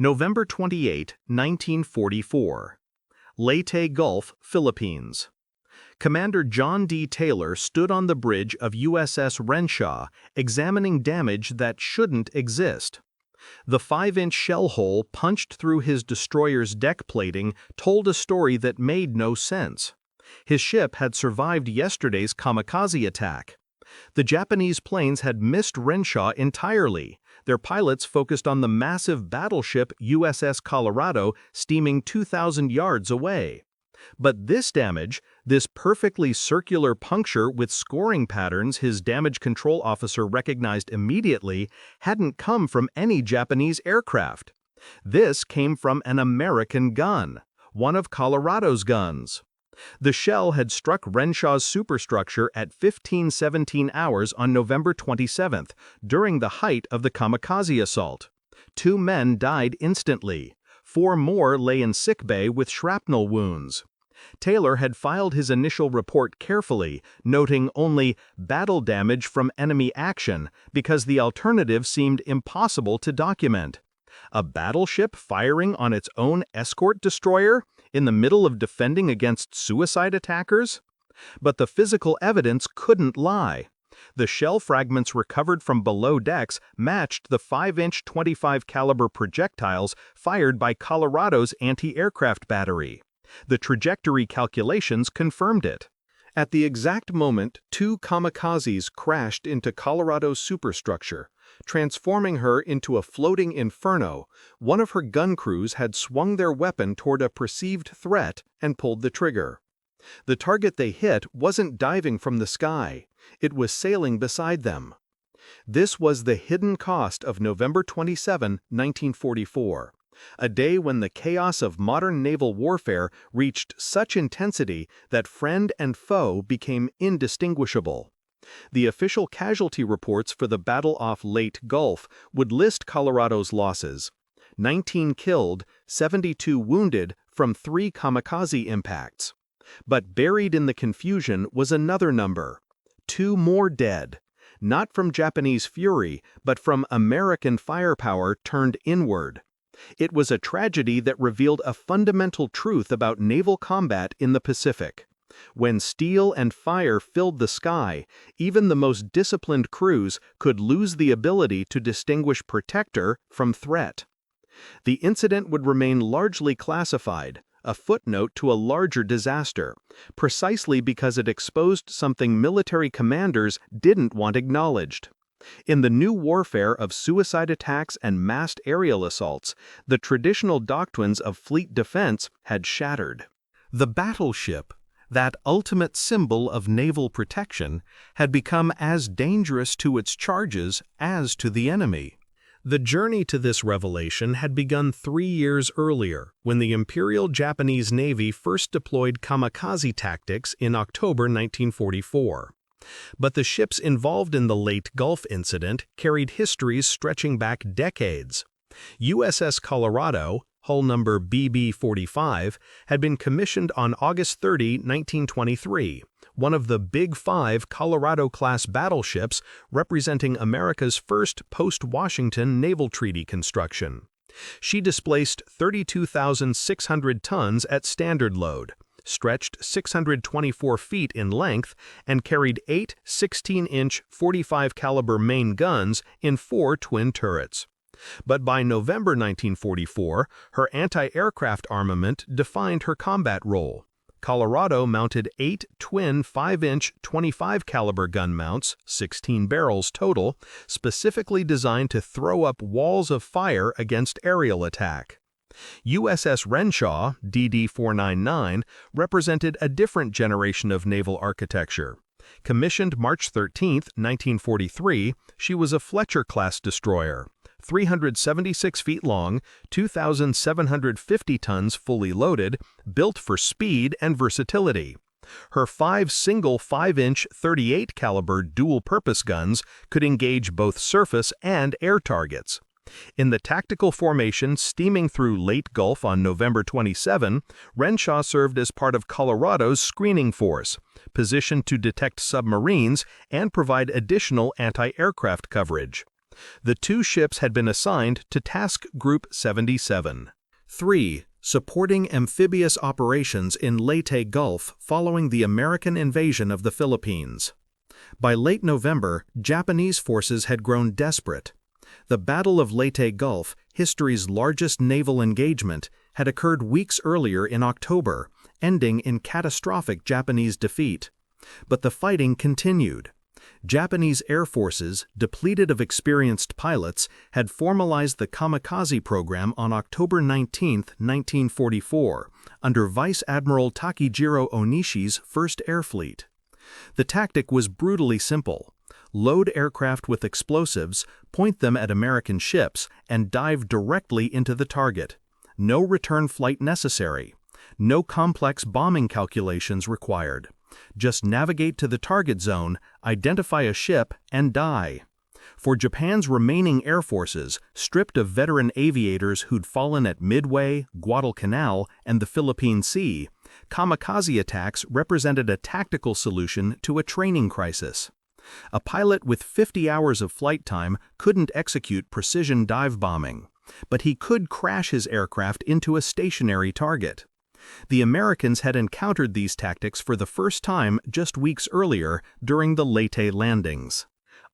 November 28, 1944. Leyte Gulf, Philippines. Commander John D. Taylor stood on the bridge of USS Renshaw, examining damage that shouldn't exist. The 5-inch shell hole punched through his destroyer's deck plating told a story that made no sense. His ship had survived yesterday's kamikaze attack. The Japanese planes had missed Renshaw entirely. Their pilots focused on the massive battleship USS Colorado steaming 2,000 yards away. But this damage, this perfectly circular puncture with scoring patterns his damage control officer recognized immediately, hadn't come from any Japanese aircraft. This came from an American gun, one of Colorado's guns. The shell had struck Renshaw's superstructure at 15:17 hours on November 27th, during the height of the kamikaze assault. 2 men died instantly. 4 more lay in sickbay with shrapnel wounds. Taylor had filed his initial report carefully, noting only battle damage from enemy action because the alternative seemed impossible to document. A battleship firing on its own escort destroyer in the middle of defending against suicide attackers? But the physical evidence couldn't lie. The shell fragments recovered from below decks matched the 5-inch 25 caliber projectiles fired by Colorado's anti-aircraft battery. The trajectory calculations confirmed it. At the exact moment 2 kamikazes crashed into Colorado's superstructure, transforming her into a floating inferno, one of her gun crews had swung their weapon toward a perceived threat and pulled the trigger. The target they hit wasn't diving from the sky, it was sailing beside them. This was the hidden cost of November 27, 1944. A day when the chaos of modern naval warfare reached such intensity that friend and foe became indistinguishable. The official casualty reports for the battle off Leyte Gulf would list Colorado's losses: 19 killed, 72 wounded from 3 kamikaze impacts. But buried in the confusion was another number: 2 more dead, not from Japanese fury, but from American firepower turned inward. It was a tragedy that revealed a fundamental truth about naval combat in the Pacific. When steel and fire filled the sky, even the most disciplined crews could lose the ability to distinguish protector from threat. The incident would remain largely classified, a footnote to a larger disaster, precisely because it exposed something military commanders didn't want acknowledged. In the new warfare of suicide attacks and massed aerial assaults, the traditional doctrines of fleet defense had shattered. The battleship, that ultimate symbol of naval protection, had become as dangerous to its charges as to the enemy. The journey to this revelation had begun 3 years earlier, when the Imperial Japanese Navy first deployed kamikaze tactics in October 1944. But the ships involved in the Leyte Gulf incident carried histories stretching back decades. USS Colorado, hull number BB-45, had been commissioned on August 30, 1923, one of the Big 5 Colorado-class battleships representing America's first post-Washington naval treaty construction. She displaced 32,600 tons at standard load, stretched 624 feet in length, and carried 8 16-inch 45 caliber main guns in 4 twin turrets. But by November 1944, her anti-aircraft armament defined her combat role. Colorado mounted 8 twin 5-inch 25 caliber gun mounts, 16 barrels total, specifically designed to throw up walls of fire against aerial attack. USS Renshaw, DD-499, represented a different generation of naval architecture. Commissioned March 13, 1943, she was a Fletcher-class destroyer, 376 feet long, 2,750 tons fully loaded, built for speed and versatility. Her 5 single 5-inch 38 caliber dual-purpose guns could engage both surface and air targets. In the tactical formation steaming through Leyte Gulf on November 27, Renshaw served as part of Colorado's screening force, positioned to detect submarines and provide additional anti-aircraft coverage. The two ships had been assigned to Task Group 77. 3. Supporting amphibious operations in Leyte Gulf following the American invasion of the Philippines. By late November, Japanese forces had grown desperate. The Battle of Leyte Gulf, history's largest naval engagement, had occurred weeks earlier in October, ending in catastrophic Japanese defeat. But the fighting continued. Japanese air forces, depleted of experienced pilots, had formalized the kamikaze program on October 19, 1944, under Vice Admiral Takejiro Onishi's 1st Air Fleet. The tactic was brutally simple. Load aircraft with explosives, point them at American ships, and dive directly into the target. No return flight necessary. No complex bombing calculations required. Just navigate to the target zone, identify a ship, and die. For Japan's remaining air forces, stripped of veteran aviators who'd fallen at Midway, Guadalcanal, and the Philippine Sea, kamikaze attacks represented a tactical solution to a training crisis. A pilot with 50 hours of flight time couldn't execute precision dive bombing, but he could crash his aircraft into a stationary target. The Americans had encountered these tactics for the first time just weeks earlier during the Leyte landings.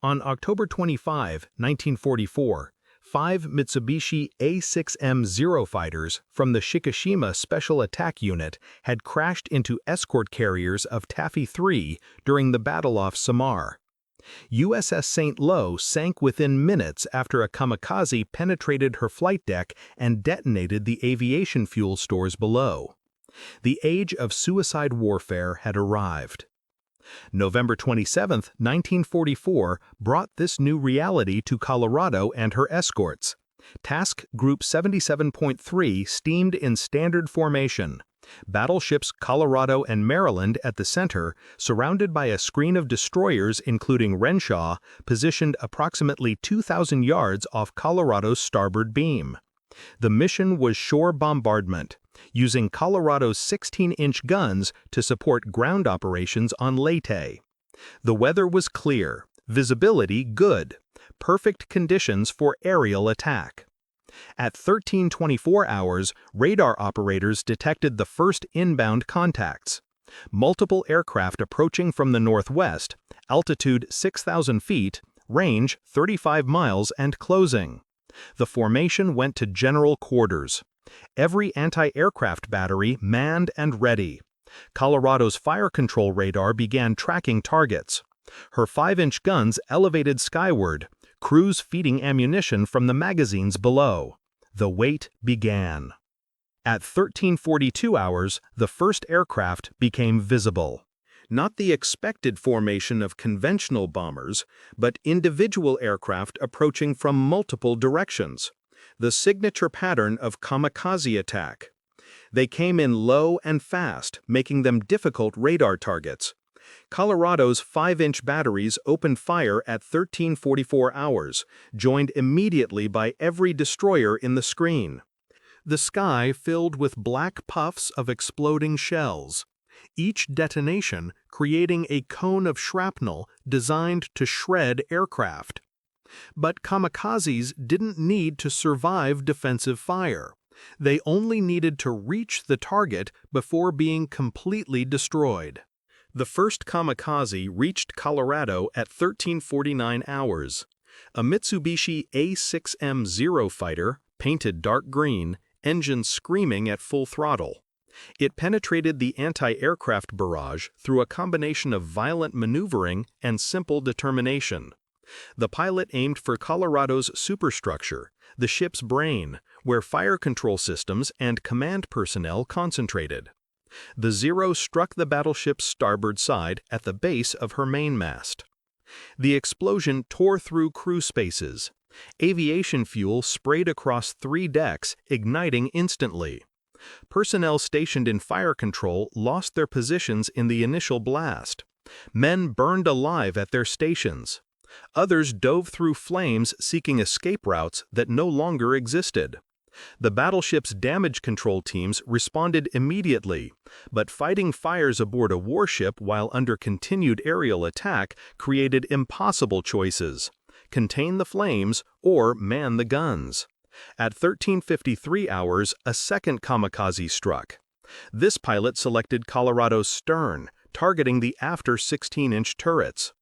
On October 25, 1944, 5 Mitsubishi A6M Zero-fighters from the Shikishima Special Attack Unit had crashed into escort carriers of Taffy 3 during the battle off Samar. USS St. Lo sank within minutes after a kamikaze penetrated her flight deck and detonated the aviation fuel stores below. The age of suicide warfare had arrived. November 27, 1944, brought this new reality to Colorado and her escorts. Task Group 77.3 steamed in standard formation. Battleships Colorado and Maryland at the center, surrounded by a screen of destroyers including Renshaw, positioned approximately 2,000 yards off Colorado's starboard beam. The mission was shore bombardment, using Colorado's 16-inch guns to support ground operations on Leyte. The weather was clear, visibility good, perfect conditions for aerial attack. At 13:24 hours, radar operators detected the first inbound contacts. Multiple aircraft approaching from the northwest, altitude 6,000 feet, range 35 miles and closing. The formation went to general quarters. Every anti-aircraft battery manned and ready. Colorado's fire control radar began tracking targets. Her 5-inch guns elevated skyward, crews feeding ammunition from the magazines below. The wait began. At 13:42 hours, the first aircraft became visible. Not the expected formation of conventional bombers, but individual aircraft approaching from multiple directions. The signature pattern of kamikaze attack. They came in low and fast, making them difficult radar targets. Colorado's 5-inch batteries opened fire at 13:44 hours, joined immediately by every destroyer in the screen. The sky filled with black puffs of exploding shells, each detonation creating a cone of shrapnel designed to shred aircraft. But kamikazes didn't need to survive defensive fire. They only needed to reach the target before being completely destroyed. The first kamikaze reached Colorado at 13:49 hours. A Mitsubishi A6M Zero fighter, painted dark green, engine screaming at full throttle. It penetrated the anti-aircraft barrage through a combination of violent maneuvering and simple determination. The pilot aimed for Colorado's superstructure, the ship's brain, where fire control systems and command personnel concentrated. The Zero struck the battleship's starboard side at the base of her mainmast. The explosion tore through crew spaces. Aviation fuel sprayed across 3 decks, igniting instantly. Personnel stationed in fire control lost their positions in the initial blast. Men burned alive at their stations. Others dove through flames seeking escape routes that no longer existed. The battleship's damage control teams responded immediately, but fighting fires aboard a warship while under continued aerial attack created impossible choices: contain the flames, or man the guns. At 13:53 hours, a second kamikaze struck. This pilot selected Colorado's stern, targeting the after 16-inch turrets.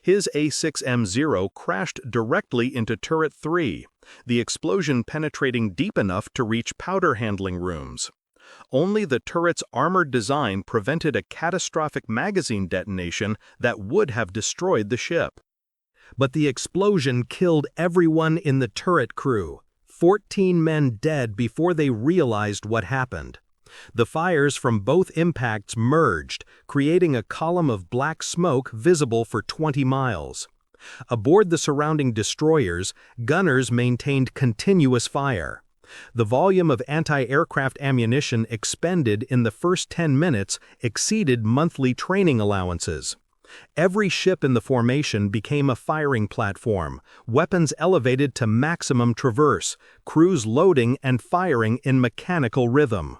His A6M0 crashed directly into Turret 3, the explosion penetrating deep enough to reach powder handling rooms. Only the turret's armored design prevented a catastrophic magazine detonation that would have destroyed the ship. But the explosion killed everyone in the turret crew, 14 men dead before they realized what happened. The fires from both impacts merged, creating a column of black smoke visible for 20 miles. Aboard the surrounding destroyers, gunners maintained continuous fire. The volume of anti-aircraft ammunition expended in the first 10 minutes exceeded monthly training allowances. Every ship in the formation became a firing platform, weapons elevated to maximum traverse, crews loading and firing in mechanical rhythm.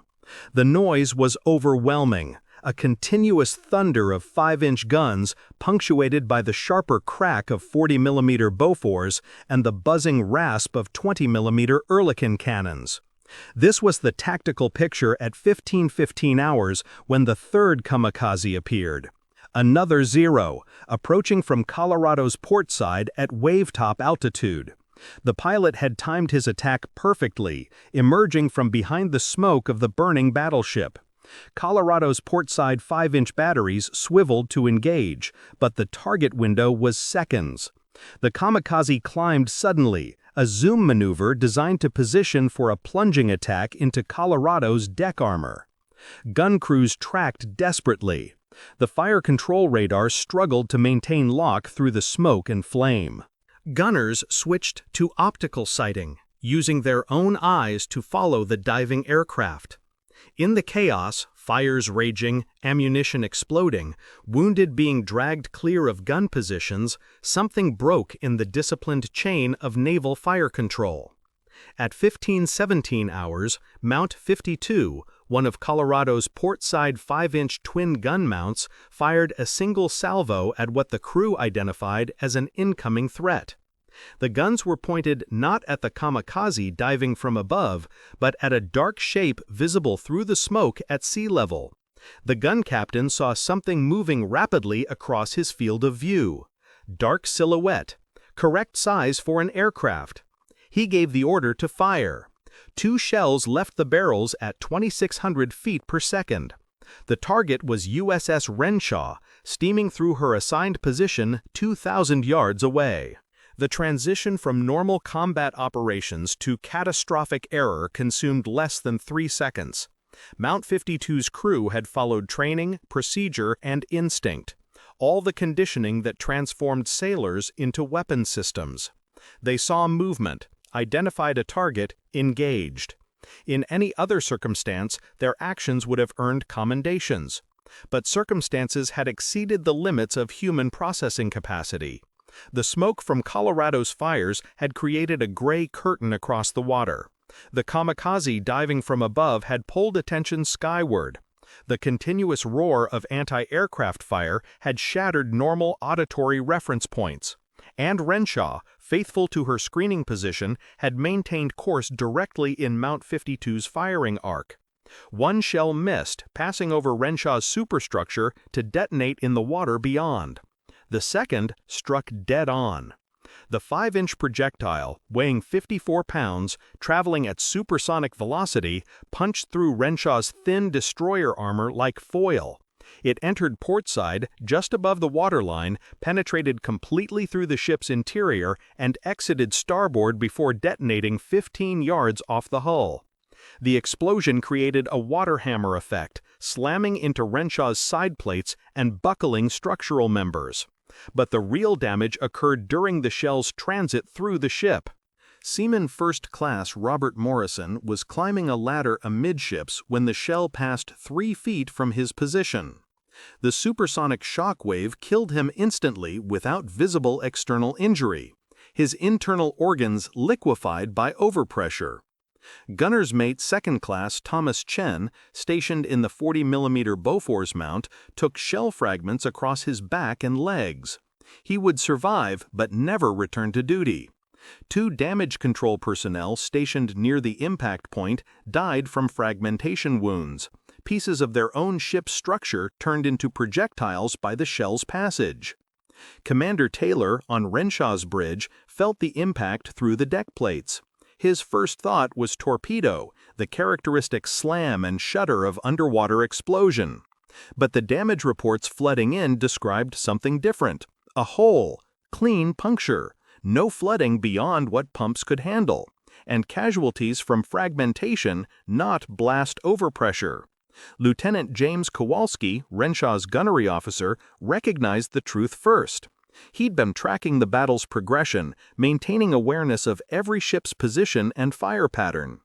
The noise was overwhelming, a continuous thunder of 5-inch guns punctuated by the sharper crack of 40mm Bofors and the buzzing rasp of 20mm Oerlikon cannons. This was the tactical picture at 15:15 hours when the third kamikaze appeared. Another Zero, approaching from Colorado's port side at wave-top altitude. The pilot had timed his attack perfectly, emerging from behind the smoke of the burning battleship. Colorado's portside 5-inch batteries swiveled to engage, but the target window was seconds. The kamikaze climbed suddenly, a zoom maneuver designed to position for a plunging attack into Colorado's deck armor. Gun crews tracked desperately. The fire control radar struggled to maintain lock through the smoke and flame. Gunners switched to optical sighting, using their own eyes to follow the diving aircraft. In the chaos, fires raging, ammunition exploding, wounded being dragged clear of gun positions, something broke in the disciplined chain of naval fire control. At 15:17 hours, Mount 52, one of Colorado's portside 5-inch twin gun mounts, fired a single salvo at what the crew identified as an incoming threat. The guns were pointed not at the kamikaze diving from above, but at a dark shape visible through the smoke at sea level. The gun captain saw something moving rapidly across his field of view. Dark silhouette, correct size for an aircraft. He gave the order to fire. 2 shells left the barrels at 2,600 feet per second. The target was USS Renshaw, steaming through her assigned position 2,000 yards away. The transition from normal combat operations to catastrophic error consumed less than 3 seconds. Mount 52's crew had followed training, procedure, and instinct, all the conditioning that transformed sailors into weapon systems. They saw movement, identified a target, engaged. In any other circumstance, their actions would have earned commendations. But circumstances had exceeded the limits of human processing capacity. The smoke from Colorado's fires had created a gray curtain across the water. The kamikaze diving from above had pulled attention skyward. The continuous roar of anti-aircraft fire had shattered normal auditory reference points. And Renshaw, faithful to her screening position, had maintained course directly in Mount 52's firing arc. 1 shell missed, passing over Renshaw's superstructure to detonate in the water beyond. The second struck dead on. The 5-inch projectile, weighing 54 pounds, traveling at supersonic velocity, punched through Renshaw's thin destroyer armor like foil. It entered portside, just above the waterline, penetrated completely through the ship's interior, and exited starboard before detonating 15 yards off the hull. The explosion created a water hammer effect, slamming into Renshaw's side plates and buckling structural members. But the real damage occurred during the shell's transit through the ship. Seaman First Class Robert Morrison was climbing a ladder amidships when the shell passed 3 feet from his position. The supersonic shock wave killed him instantly without visible external injury. His internal organs liquefied by overpressure. Gunner's mate Second Class Thomas Chen, stationed in the 40mm Bofors mount, took shell fragments across his back and legs. He would survive but never return to duty. 2 damage control personnel stationed near the impact point died from fragmentation wounds, pieces of their own ship's structure turned into projectiles by the shell's passage. Commander Taylor on Renshaw's bridge felt the impact through the deck plates. His first thought was torpedo, the characteristic slam and shudder of underwater explosion. But the damage reports flooding in described something different: a hole, clean puncture, no flooding beyond what pumps could handle, and casualties from fragmentation, not blast overpressure. Lieutenant James Kowalski, Renshaw's gunnery officer, recognized the truth first. He'd been tracking the battle's progression, maintaining awareness of every ship's position and fire pattern.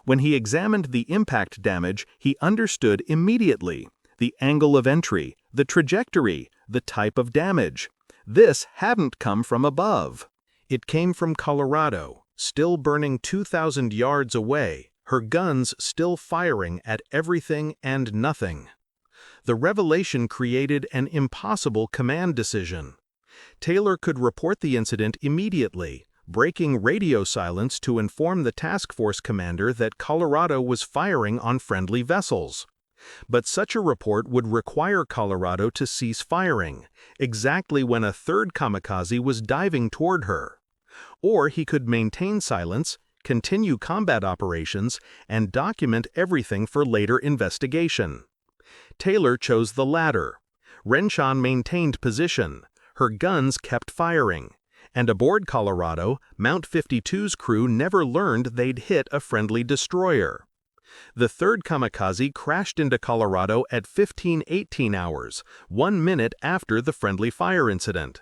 When he examined the impact damage, he understood immediately: the angle of entry, the trajectory, the type of damage. This hadn't come from above. It came from Colorado, still burning 2,000 yards away, her guns still firing at everything and nothing. The revelation created an impossible command decision. Taylor could report the incident immediately, breaking radio silence to inform the task force commander that Colorado was firing on friendly vessels. But such a report would require Colorado to cease firing, exactly when a third kamikaze was diving toward her. Or he could maintain silence, continue combat operations, and document everything for later investigation. Taylor chose the latter. Renshaw maintained position. Her guns kept firing. And aboard Colorado, Mount 52's crew never learned they'd hit a friendly destroyer. The third kamikaze crashed into Colorado at 15:18 hours, 1 minute after the friendly fire incident.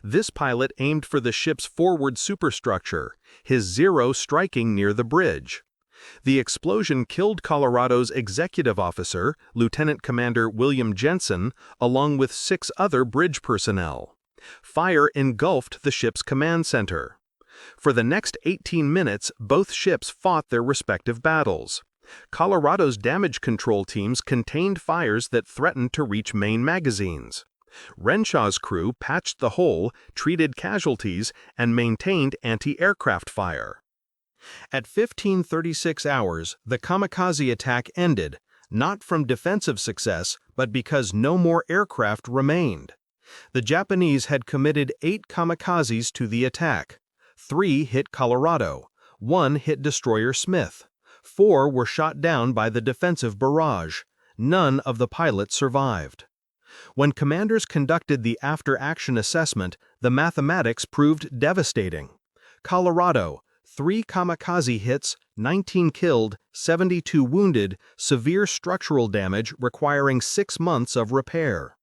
This pilot aimed for the ship's forward superstructure, his Zero striking near the bridge. The explosion killed Colorado's executive officer, Lieutenant Commander William Jensen, along with 6 other bridge personnel. Fire engulfed the ship's command center. For the next 18 minutes, both ships fought their respective battles. Colorado's damage control teams contained fires that threatened to reach main magazines. Renshaw's crew patched the hole, treated casualties, and maintained anti-aircraft fire. At 15:36 hours, the kamikaze attack ended, not from defensive success, but because no more aircraft remained. The Japanese had committed 8 kamikazes to the attack. 3 hit Colorado, 1 hit Destroyer Smith. 4 were shot down by the defensive barrage. None of the pilots survived. When commanders conducted the after-action assessment, the mathematics proved devastating. Colorado, 3 kamikaze hits, 19 killed, 72 wounded, severe structural damage requiring 6 months of repair.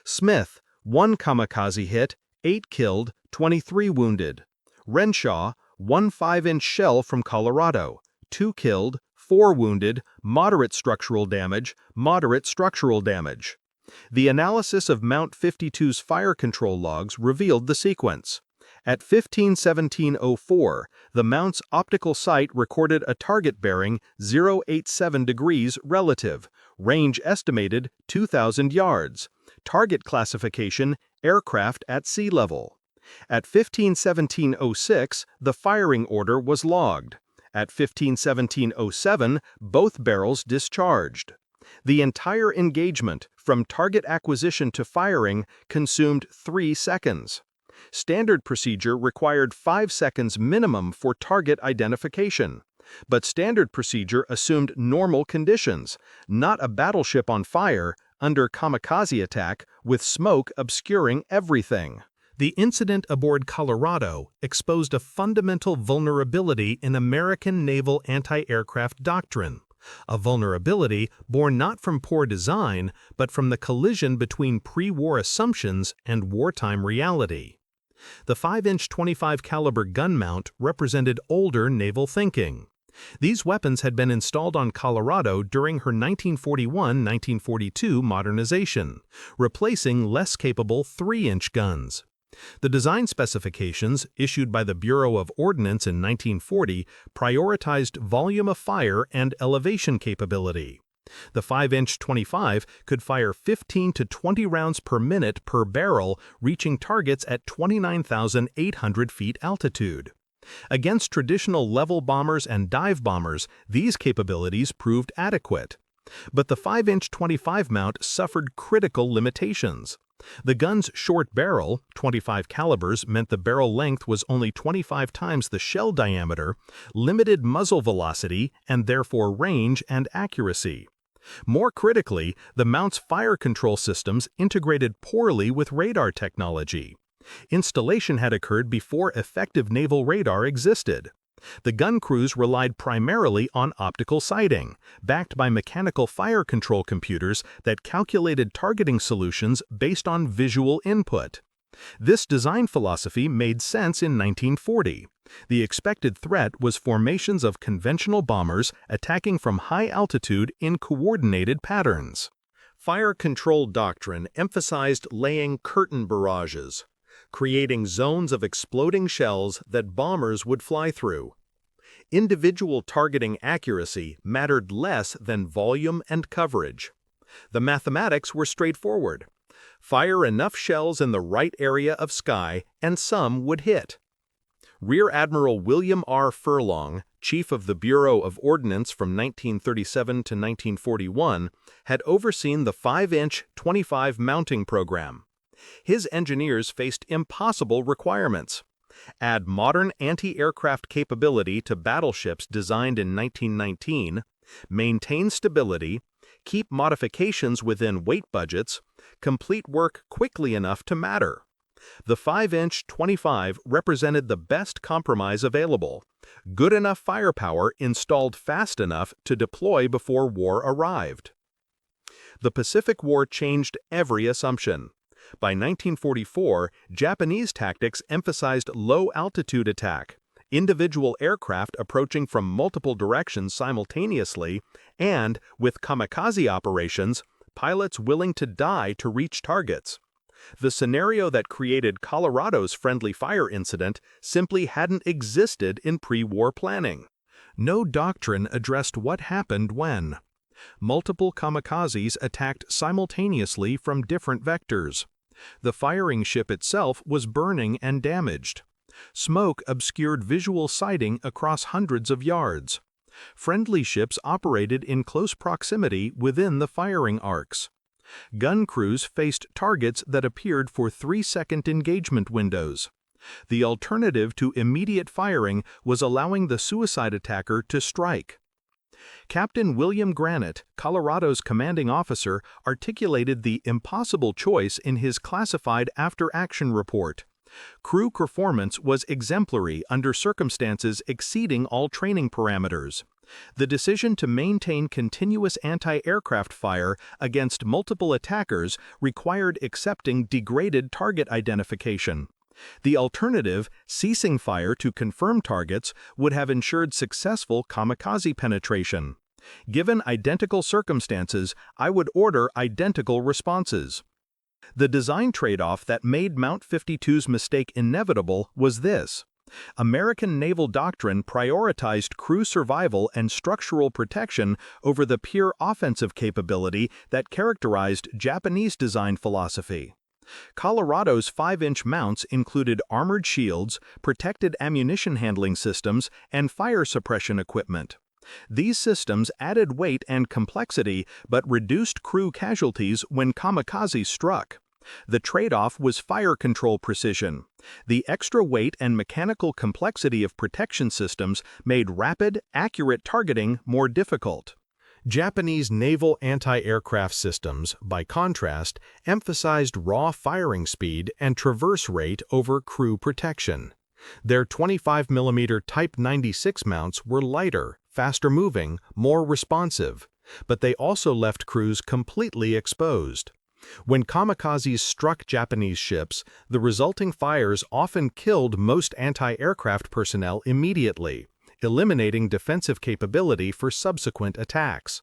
Smith, 1 kamikaze hit, 8 killed, 23 wounded. Renshaw, 1 5-inch shell from Colorado, 2 killed, 4 wounded, moderate structural damage, moderate structural damage. The analysis of Mount 52's fire control logs revealed the sequence. At 15:17:04, the Mount's optical sight recorded a target bearing 087 degrees relative, range estimated 2,000 yards, target classification aircraft at sea level. At 15:17:06, the firing order was logged. At 15:17:07, both barrels discharged. The entire engagement, from target acquisition to firing, consumed 3 seconds. Standard procedure required 5 seconds minimum for target identification. But standard procedure assumed normal conditions, not a battleship on fire, under kamikaze attack, with smoke obscuring everything. The incident aboard Colorado exposed a fundamental vulnerability in American naval anti-aircraft doctrine, a vulnerability born not from poor design, but from the collision between pre-war assumptions and wartime reality. The 5-inch 25 caliber gun mount represented older naval thinking. These weapons had been installed on Colorado during her 1941-1942 modernization, replacing less capable 3-inch guns. The design specifications, issued by the Bureau of Ordnance in 1940, prioritized volume of fire and elevation capability. The 5-inch 25 could fire 15 to 20 rounds per minute per barrel, reaching targets at 29,800 feet altitude. Against traditional level bombers and dive bombers, these capabilities proved adequate. But the 5-inch 25 mount suffered critical limitations. The gun's short barrel, 25 calibers, meant the barrel length was only 25 times the shell diameter, limited muzzle velocity, and therefore range and accuracy. More critically, the mount's fire control systems integrated poorly with radar technology. Installation had occurred before effective naval radar existed. The gun crews relied primarily on optical sighting, backed by mechanical fire control computers that calculated targeting solutions based on visual input. This design philosophy made sense in 1940. The expected threat was formations of conventional bombers attacking from high altitude in coordinated patterns. Fire control doctrine emphasized laying curtain barrages, creating zones of exploding shells that bombers would fly through. Individual targeting accuracy mattered less than volume and coverage. The mathematics were straightforward. Fire enough shells in the right area of sky, and some would hit. Rear Admiral William R. Furlong, chief of the Bureau of Ordnance from 1937 to 1941, had overseen the 5-inch 25 mounting program. His engineers faced impossible requirements. Add modern anti-aircraft capability to battleships designed in 1919, maintain stability, keep modifications within weight budgets, complete work quickly enough to matter. The 5-inch 25 represented the best compromise available. Good enough firepower installed fast enough to deploy before war arrived. The Pacific War changed every assumption. By 1944, Japanese tactics emphasized low-altitude attack, individual aircraft approaching from multiple directions simultaneously, and, with kamikaze operations, pilots willing to die to reach targets. The scenario that created Colorado's friendly fire incident simply hadn't existed in pre-war planning. No doctrine addressed what happened when. Multiple kamikazes attacked simultaneously from different vectors. The firing ship itself was burning and damaged. Smoke obscured visual sighting across hundreds of yards. Friendly ships operated in close proximity within the firing arcs. Gun crews faced targets that appeared for 3-second engagement windows. The alternative to immediate firing was allowing the suicide attacker to strike. Captain William Granite, Colorado's commanding officer, articulated the impossible choice in his classified after-action report. Crew performance was exemplary under circumstances exceeding all training parameters. The decision to maintain continuous anti-aircraft fire against multiple attackers required accepting degraded target identification. The alternative, ceasing fire to confirm targets, would have ensured successful kamikaze penetration. Given identical circumstances, I would order identical responses. The design trade-off that made Mount 52's mistake inevitable was this. American naval doctrine prioritized crew survival and structural protection over the pure offensive capability that characterized Japanese design philosophy. Colorado's 5-inch mounts included armored shields, protected ammunition handling systems, and fire suppression equipment. These systems added weight and complexity but reduced crew casualties when kamikazes struck. The trade-off was fire control precision. The extra weight and mechanical complexity of protection systems made rapid, accurate targeting more difficult. Japanese naval anti-aircraft systems, by contrast, emphasized raw firing speed and traverse rate over crew protection. Their 25mm Type 96 mounts were lighter, faster moving, more responsive, but they also left crews completely exposed. When kamikazes struck Japanese ships, the resulting fires often killed most anti-aircraft personnel immediately, eliminating defensive capability for subsequent attacks.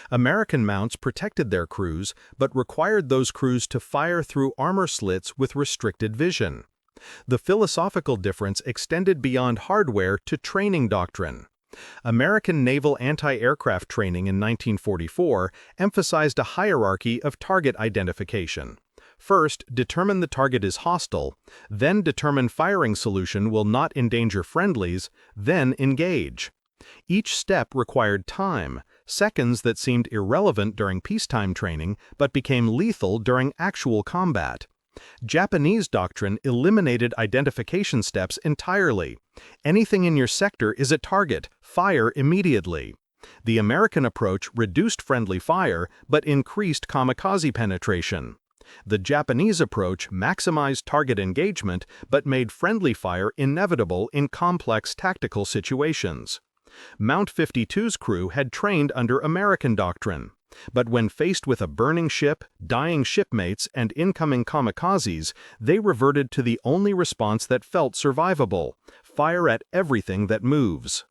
American mounts protected their crews, but required those crews to fire through armor slits with restricted vision. The philosophical difference extended beyond hardware to training doctrine. American naval anti-aircraft training in 1944 emphasized a hierarchy of target identification. First, determine the target is hostile, then determine firing solution will not endanger friendlies, then engage. Each step required time, seconds that seemed irrelevant during peacetime training but became lethal during actual combat. Japanese doctrine eliminated identification steps entirely. Anything in your sector is a target, fire immediately. The American approach reduced friendly fire but increased kamikaze penetration. The Japanese approach maximized target engagement but made friendly fire inevitable in complex tactical situations. Mount 52's crew had trained under American doctrine, but when faced with a burning ship, dying shipmates, and incoming kamikazes, they reverted to the only response that felt survivable: fire at everything that moves.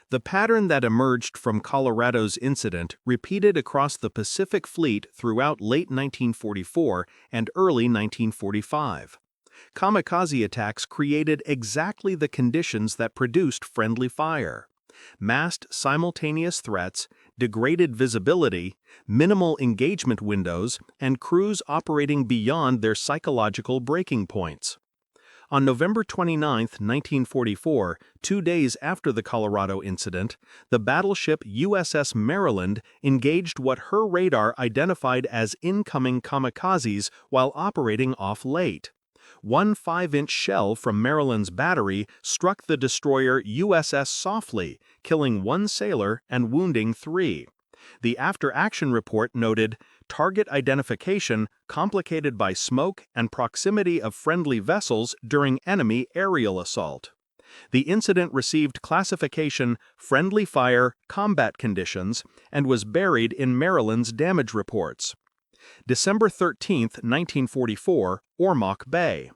The pattern that emerged from Colorado's incident repeated across the Pacific Fleet throughout late 1944 and early 1945. Kamikaze attacks created exactly the conditions that produced friendly fire: massed simultaneous threats, degraded visibility, minimal engagement windows, and crews operating beyond their psychological breaking points. On November 29, 1944, 2 days after the Colorado incident, the battleship USS Maryland engaged what her radar identified as incoming kamikazes while operating off Leyte. One 5-inch shell from Maryland's battery struck the destroyer USS Softly, killing 1 sailor and wounding 3. The after-action report noted, "Target identification complicated by smoke and proximity of friendly vessels during enemy aerial assault." The incident received classification "Friendly Fire Combat Conditions" and was buried in Maryland's damage reports. December 13, 1944, Ormoc Bay.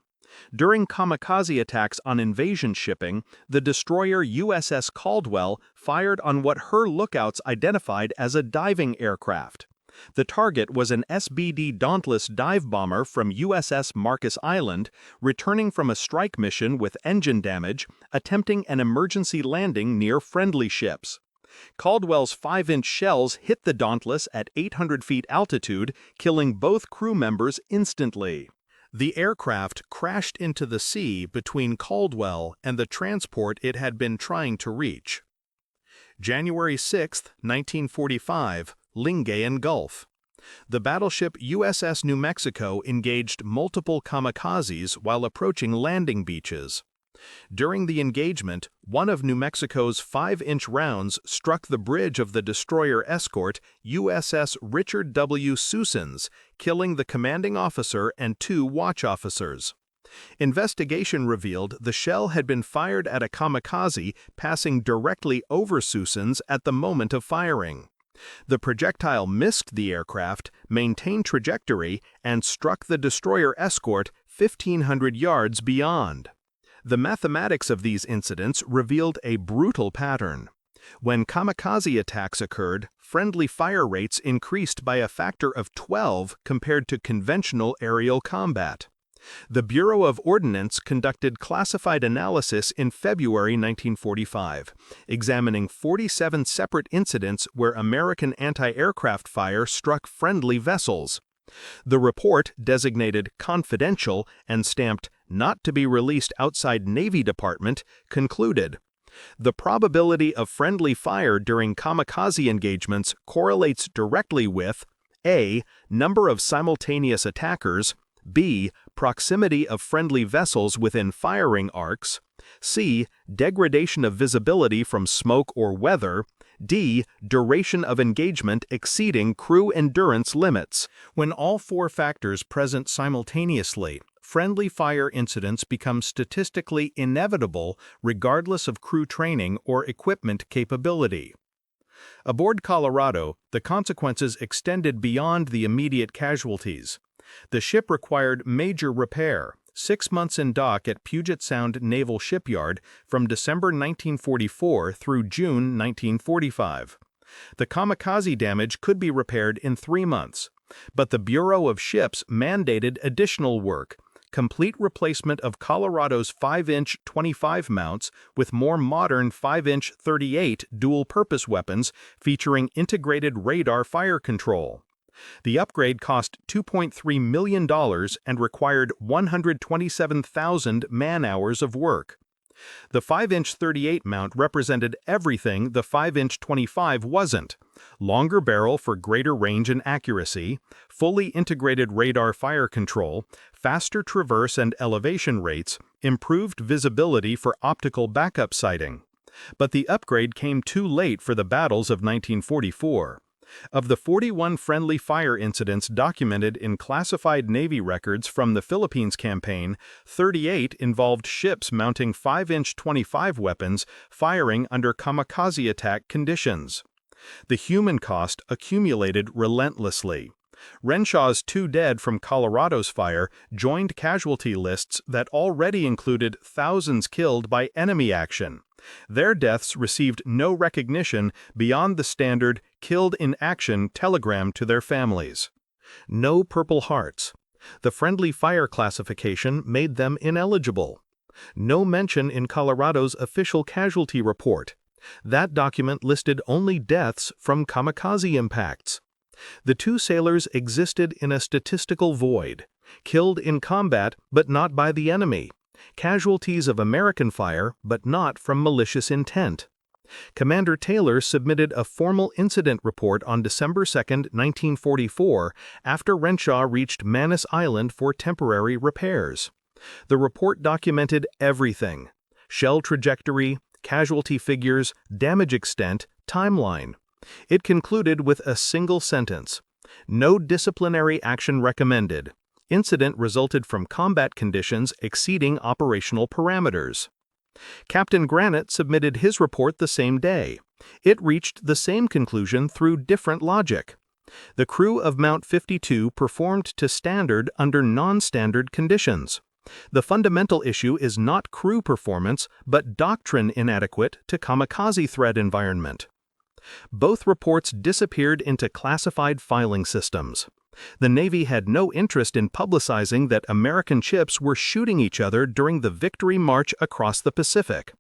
During kamikaze attacks on invasion shipping, the destroyer USS Caldwell fired on what her lookouts identified as a diving aircraft. The target was an SBD Dauntless dive bomber from USS Marcus Island, returning from a strike mission with engine damage, attempting an emergency landing near friendly ships. Caldwell's 5-inch shells hit the Dauntless at 800 feet altitude, killing both crew members instantly. The aircraft crashed into the sea between Caldwell and the transport it had been trying to reach. January 6, 1945, Leyte Gulf. The battleship USS New Mexico engaged multiple kamikazes while approaching landing beaches. During the engagement, one of New Mexico's 5-inch rounds struck the bridge of the destroyer escort USS Richard W. Susans, killing the commanding officer and 2 watch officers. Investigation revealed the shell had been fired at a kamikaze passing directly over Susans at the moment of firing. The projectile missed the aircraft, maintained trajectory, and struck the destroyer escort 1,500 yards beyond. The mathematics of these incidents revealed a brutal pattern. When kamikaze attacks occurred, friendly fire rates increased by a factor of 12 compared to conventional aerial combat. The Bureau of Ordnance conducted classified analysis in February 1945, examining 47 separate incidents where American anti-aircraft fire struck friendly vessels. The report, designated confidential and stamped "not to be released outside Navy Department," concluded, "The probability of friendly fire during kamikaze engagements correlates directly with A. Number of simultaneous attackers, B. Proximity of friendly vessels within firing arcs, C. Degradation of visibility from smoke or weather, D. Duration of engagement exceeding crew endurance limits." When all 4 factors present simultaneously, friendly fire incidents become statistically inevitable regardless of crew training or equipment capability. Aboard Colorado, the consequences extended beyond the immediate casualties. The ship required major repair, 6 months in dock at Puget Sound Naval Shipyard from December 1944 through June 1945. The kamikaze damage could be repaired in 3 months, but the Bureau of Ships mandated additional work, complete replacement of Colorado's 5-inch 25 mounts with more modern 5-inch 38 dual-purpose weapons featuring integrated radar fire control. The upgrade cost $2.3 million and required 127,000 man-hours of work. The 5-inch 38 mount represented everything the 5-inch 25 wasn't: longer barrel for greater range and accuracy, fully integrated radar fire control, faster traverse and elevation rates, improved visibility for optical backup sighting. But the upgrade came too late for the battles of 1944. Of the 41 friendly fire incidents documented in classified Navy records from the Philippines campaign, 38 involved ships mounting 5-inch 25 weapons firing under kamikaze attack conditions. The human cost accumulated relentlessly. Renshaw's 2 dead from Colorado's fire joined casualty lists that already included thousands killed by enemy action. Their deaths received no recognition beyond the standard "killed in action" telegram to their families. No Purple Hearts. The friendly fire classification made them ineligible. No mention in Colorado's official casualty report. That document listed only deaths from kamikaze impacts. The 2 sailors existed in a statistical void, killed in combat but not by the enemy, casualties of American fire but not from malicious intent. Commander Taylor submitted a formal incident report on December 2, 1944, after Renshaw reached Manus Island for temporary repairs. The report documented everything: shell trajectory, casualty figures, damage extent, timeline. It concluded with a single sentence: "No disciplinary action recommended. Incident resulted from combat conditions exceeding operational parameters." Captain Granite submitted his report the same day. It reached the same conclusion through different logic. The crew of Mount 52 performed to standard under non-standard conditions. The fundamental issue is not crew performance, but doctrine inadequate to kamikaze threat environment. Both reports disappeared into classified filing systems. The Navy had no interest in publicizing that American ships were shooting each other during the Victory March across the Pacific.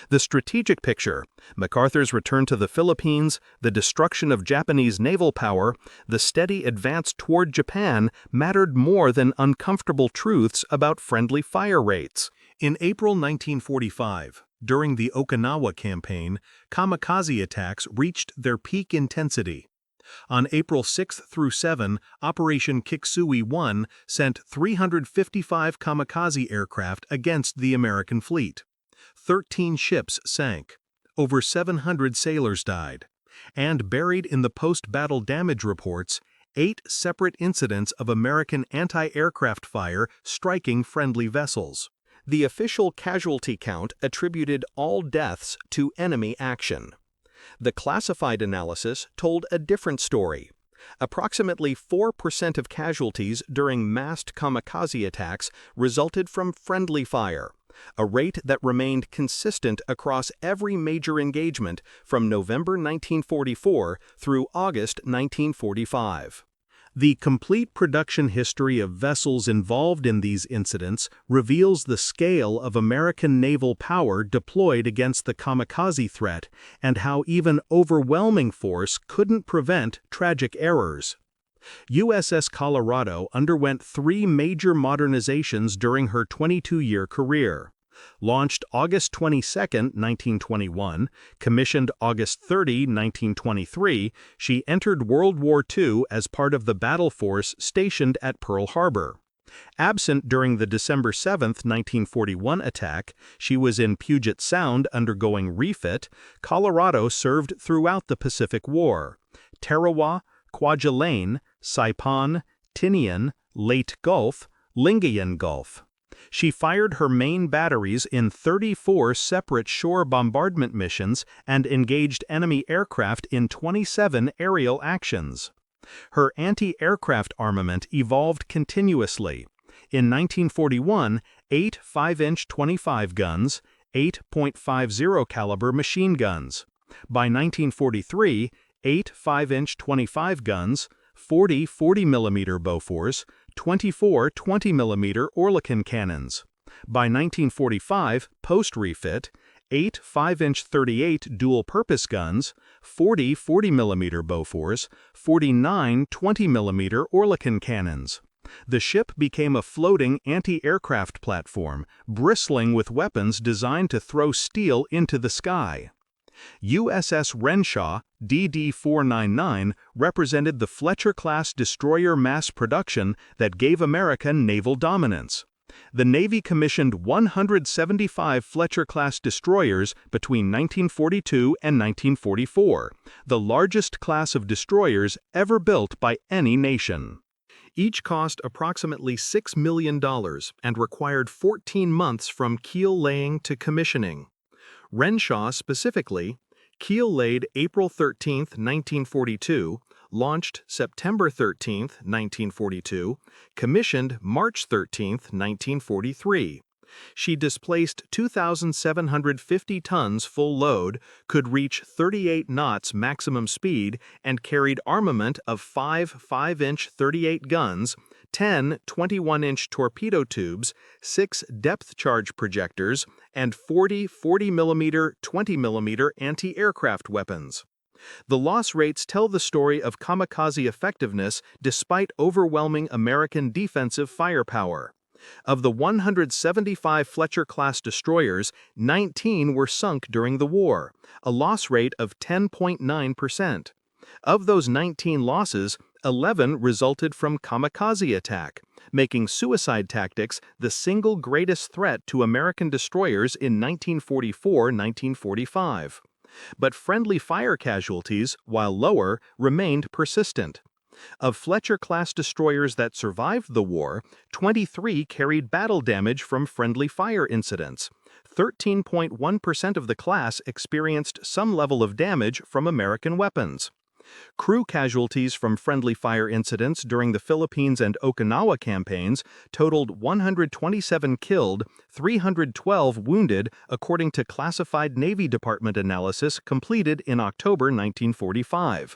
The strategic picture, MacArthur's return to the Philippines, the destruction of Japanese naval power, the steady advance toward Japan, mattered more than uncomfortable truths about friendly fire rates. In April 1945, during the Okinawa campaign, kamikaze attacks reached their peak intensity. On April 6 through 7, Operation Kiksuwi-1 sent 355 kamikaze aircraft against the American fleet. 13 ships sank. Over 700 sailors died. And buried in the post-battle damage reports, 8 separate incidents of American anti-aircraft fire striking friendly vessels. The official casualty count attributed all deaths to enemy action. The classified analysis told a different story. Approximately 4% of casualties during massed kamikaze attacks resulted from friendly fire, a rate that remained consistent across every major engagement from November 1944 through August 1945. The complete production history of vessels involved in these incidents reveals the scale of American naval power deployed against the kamikaze threat and how even overwhelming force couldn't prevent tragic errors. USS Colorado underwent 3 major modernizations during her 22-year career. Launched August 22, 1921, commissioned August 30, 1923, she entered World War II as part of the battle force stationed at Pearl Harbor. Absent during the December 7, 1941 attack, she was in Puget Sound undergoing refit. Colorado served throughout the Pacific War: Tarawa, Kwajalein, Saipan, Tinian, Leyte Gulf, Lingayen Gulf. She fired her main batteries in 34 separate shore bombardment missions and engaged enemy aircraft in 27 aerial actions. Her anti-aircraft armament evolved continuously. In 1941, 8 5-inch 25 guns, 8.50 caliber machine guns. By 1943, 8 5-inch 25 guns, 40 40mm Bofors, 24 20mm Oerlikon cannons. By 1945, post-refit, 8 5-inch 38 dual-purpose guns, 40 40mm Bofors, 49 20mm Oerlikon cannons. The ship became a floating anti-aircraft platform, bristling with weapons designed to throw steel into the sky. USS Renshaw, DD-499, represented the Fletcher-class destroyer mass production that gave America naval dominance. The Navy commissioned 175 Fletcher-class destroyers between 1942 and 1944, the largest class of destroyers ever built by any nation. Each cost approximately $6 million and required 14 months from keel laying to commissioning. Renshaw specifically, keel laid April 13, 1942, launched September 13, 1942, commissioned March 13, 1943. She displaced 2,750 tons full load, could reach 38 knots maximum speed, and carried armament of 5 5-inch 38 guns, 10 21-inch torpedo tubes, 6 depth charge projectors, and 40 40mm 20mm anti-aircraft weapons. The loss rates tell the story of kamikaze effectiveness despite overwhelming American defensive firepower. Of the 175 Fletcher-class destroyers, 19 were sunk during the war, a loss rate of 10.9%. Of those 19 losses, 11 resulted from kamikaze attack, making suicide tactics the single greatest threat to American destroyers in 1944-1945. But friendly fire casualties, while lower, remained persistent. Of Fletcher-class destroyers that survived the war, 23 carried battle damage from friendly fire incidents. 13.1% of the class experienced some level of damage from American weapons. Crew casualties from friendly fire incidents during the Philippines and Okinawa campaigns totaled 127 killed, 312 wounded, according to classified Navy Department analysis completed in October 1945.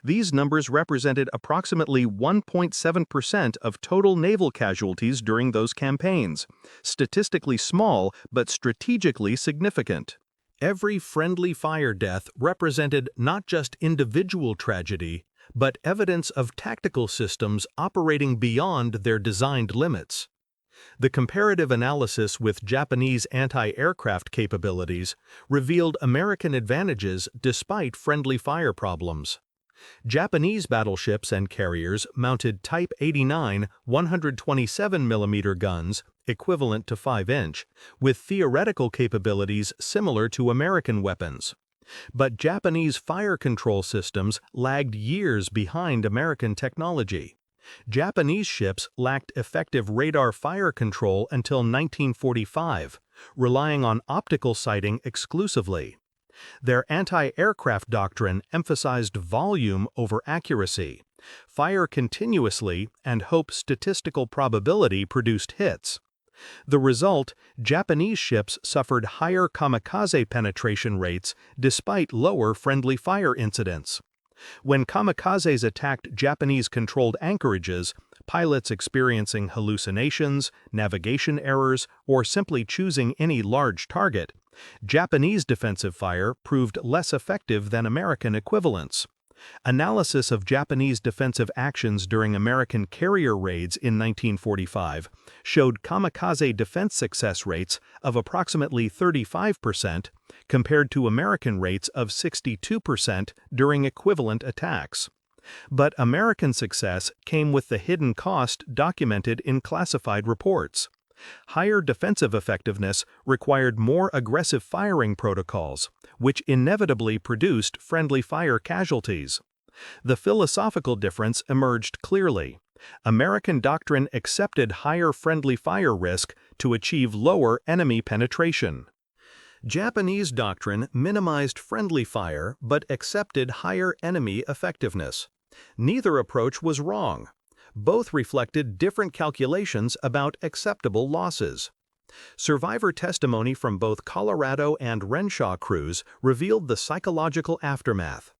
These numbers represented approximately 1.7% of total naval casualties during those campaigns, statistically small but strategically significant. Every friendly fire death represented not just individual tragedy, but evidence of tactical systems operating beyond their designed limits. The comparative analysis with Japanese anti-aircraft capabilities revealed American advantages despite friendly fire problems. Japanese battleships and carriers mounted Type 89 127mm guns, equivalent to 5-inch, with theoretical capabilities similar to American weapons. But Japanese fire control systems lagged years behind American technology. Japanese ships lacked effective radar fire control until 1945, relying on optical sighting exclusively. Their anti-aircraft doctrine emphasized volume over accuracy. Fire continuously and hope statistical probability produced hits. The result, Japanese ships suffered higher kamikaze penetration rates despite lower friendly fire incidents. When kamikazes attacked Japanese-controlled anchorages, pilots experiencing hallucinations, navigation errors, or simply choosing any large target, Japanese defensive fire proved less effective than American equivalents. Analysis of Japanese defensive actions during American carrier raids in 1945 showed kamikaze defense success rates of approximately 35% compared to American rates of 62% during equivalent attacks. But American success came with the hidden cost documented in classified reports. Higher defensive effectiveness required more aggressive firing protocols, which inevitably produced friendly fire casualties. The philosophical difference emerged clearly. American doctrine accepted higher friendly fire risk to achieve lower enemy penetration. Japanese doctrine minimized friendly fire but accepted higher enemy effectiveness. Neither approach was wrong. Both reflected different calculations about acceptable losses. Survivor testimony from both Colorado and Renshaw crews revealed the psychological aftermath.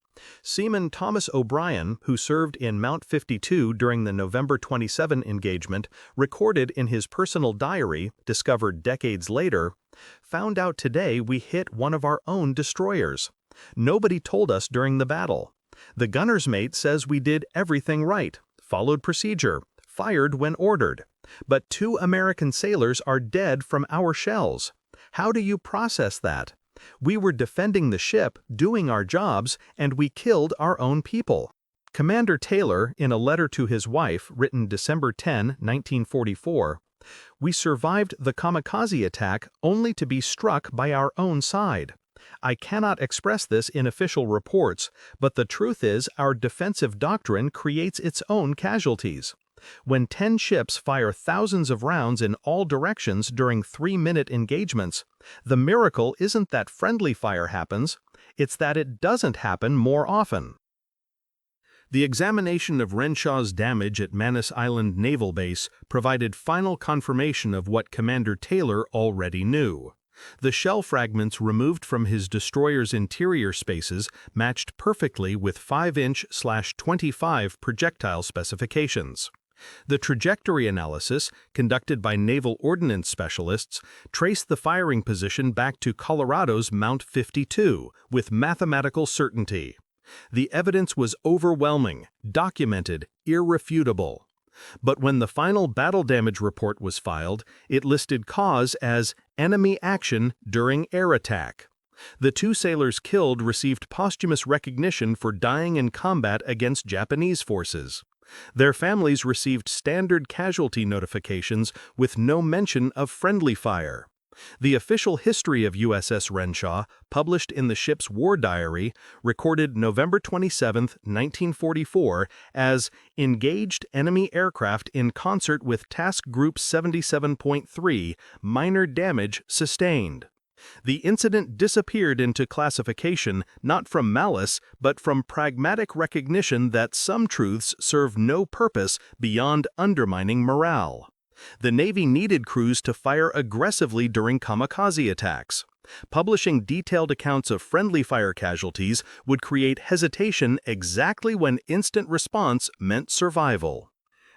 Seaman Thomas O'Brien, who served in Mount 52 during the November 27 engagement, recorded in his personal diary, discovered decades later, "Found out today we hit one of our own destroyers. Nobody told us during the battle. The gunner's mate says we did everything right, followed procedure, fired when ordered. But 2 American sailors are dead from our shells. How do you process that? We were defending the ship, doing our jobs, and we killed our own people." Commander Taylor, in a letter to his wife written December 10, 1944, "We survived the kamikaze attack only to be struck by our own side. I cannot express this in official reports, but the truth is our defensive doctrine creates its own casualties. When 10 ships fire thousands of rounds in all directions during 3-minute engagements, the miracle isn't that friendly fire happens, it's that it doesn't happen more often." The examination of Renshaw's damage at Manus Island Naval Base provided final confirmation of what Commander Taylor already knew. The shell fragments removed from his destroyer's interior spaces matched perfectly with 5-inch/25 projectile specifications. The trajectory analysis, conducted by naval ordnance specialists, traced the firing position back to Colorado's Mount 52 with mathematical certainty. The evidence was overwhelming, documented, irrefutable. But when the final battle damage report was filed, it listed cause as enemy action during air attack. The 2 sailors killed received posthumous recognition for dying in combat against Japanese forces. Their families received standard casualty notifications with no mention of friendly fire. The official history of USS Renshaw, published in the ship's war diary, recorded November 27, 1944, as engaged enemy aircraft in concert with Task Group 77.3, minor damage sustained. The incident disappeared into classification not from malice, but from pragmatic recognition that some truths serve no purpose beyond undermining morale. The Navy needed crews to fire aggressively during kamikaze attacks. Publishing detailed accounts of friendly fire casualties would create hesitation exactly when instant response meant survival.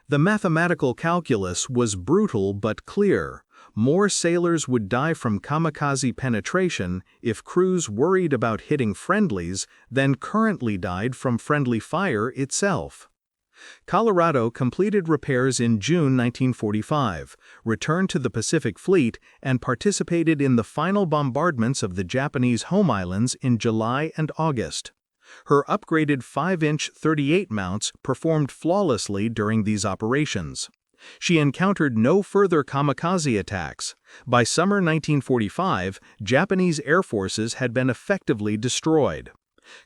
The mathematical calculus was brutal but clear. More sailors would die from kamikaze penetration if crews worried about hitting friendlies than currently died from friendly fire itself. Colorado completed repairs in June 1945, returned to the Pacific Fleet, and participated in the final bombardments of the Japanese home islands in July and August. Her upgraded 5-inch 38 mounts performed flawlessly during these operations. She encountered no further kamikaze attacks. By summer 1945, Japanese air forces had been effectively destroyed.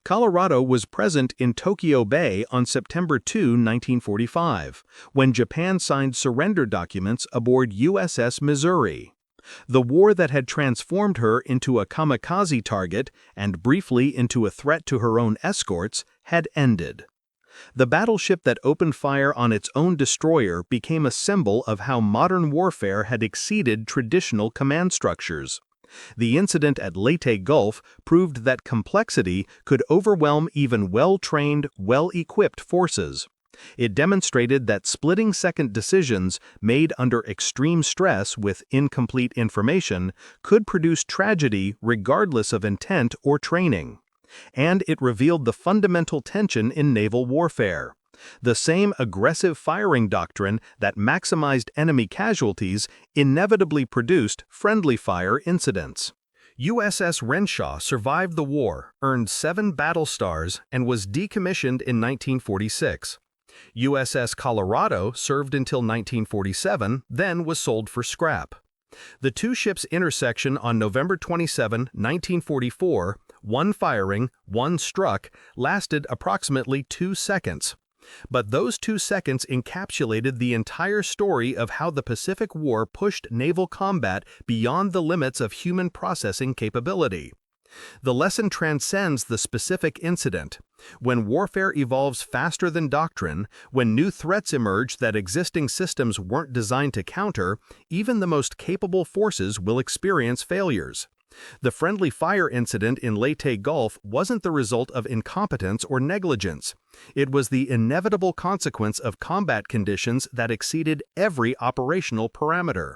Colorado was present in Tokyo Bay on September 2, 1945, when Japan signed surrender documents aboard USS Missouri. The war that had transformed her into a kamikaze target and briefly into a threat to her own escorts had ended. The battleship that opened fire on its own destroyer became a symbol of how modern warfare had exceeded traditional command structures. The incident at Leyte Gulf proved that complexity could overwhelm even well-trained, well-equipped forces. It demonstrated that splitting-second decisions made under extreme stress with incomplete information could produce tragedy regardless of intent or training. And it revealed the fundamental tension in naval warfare. The same aggressive firing doctrine that maximized enemy casualties inevitably produced friendly fire incidents. USS Renshaw survived the war, earned 7 battle stars, and was decommissioned in 1946. USS Colorado served until 1947, then was sold for scrap. The 2 ships' intersection on November 27, 1944, one firing, one struck, lasted approximately 2 seconds. But those 2 seconds encapsulated the entire story of how the Pacific War pushed naval combat beyond the limits of human processing capability. The lesson transcends the specific incident. When warfare evolves faster than doctrine, when new threats emerge that existing systems weren't designed to counter, even the most capable forces will experience failures. The friendly fire incident in Leyte Gulf wasn't the result of incompetence or negligence. It was the inevitable consequence of combat conditions that exceeded every operational parameter.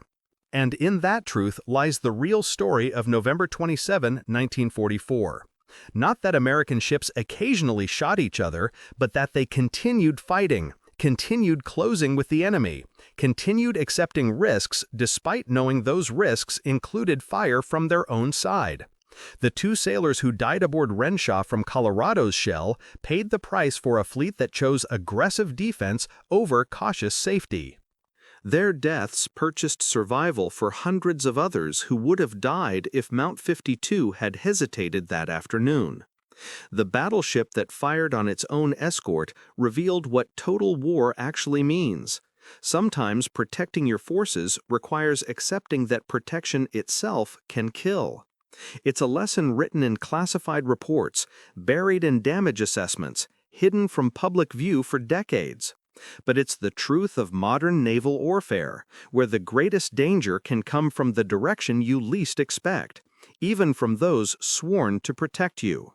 And in that truth lies the real story of November 27, 1944. Not that American ships occasionally shot each other, but that they continued fighting, continued closing with the enemy, continued accepting risks despite knowing those risks included fire from their own side. The two sailors who died aboard Renshaw from Colorado's shell paid the price for a fleet that chose aggressive defense over cautious safety. Their deaths purchased survival for hundreds of others who would have died if Mount 52 had hesitated that afternoon. The battleship that fired on its own escort revealed what total war actually means. Sometimes protecting your forces requires accepting that protection itself can kill. It's a lesson written in classified reports, buried in damage assessments, hidden from public view for decades. But it's the truth of modern naval warfare, where the greatest danger can come from the direction you least expect, even from those sworn to protect you.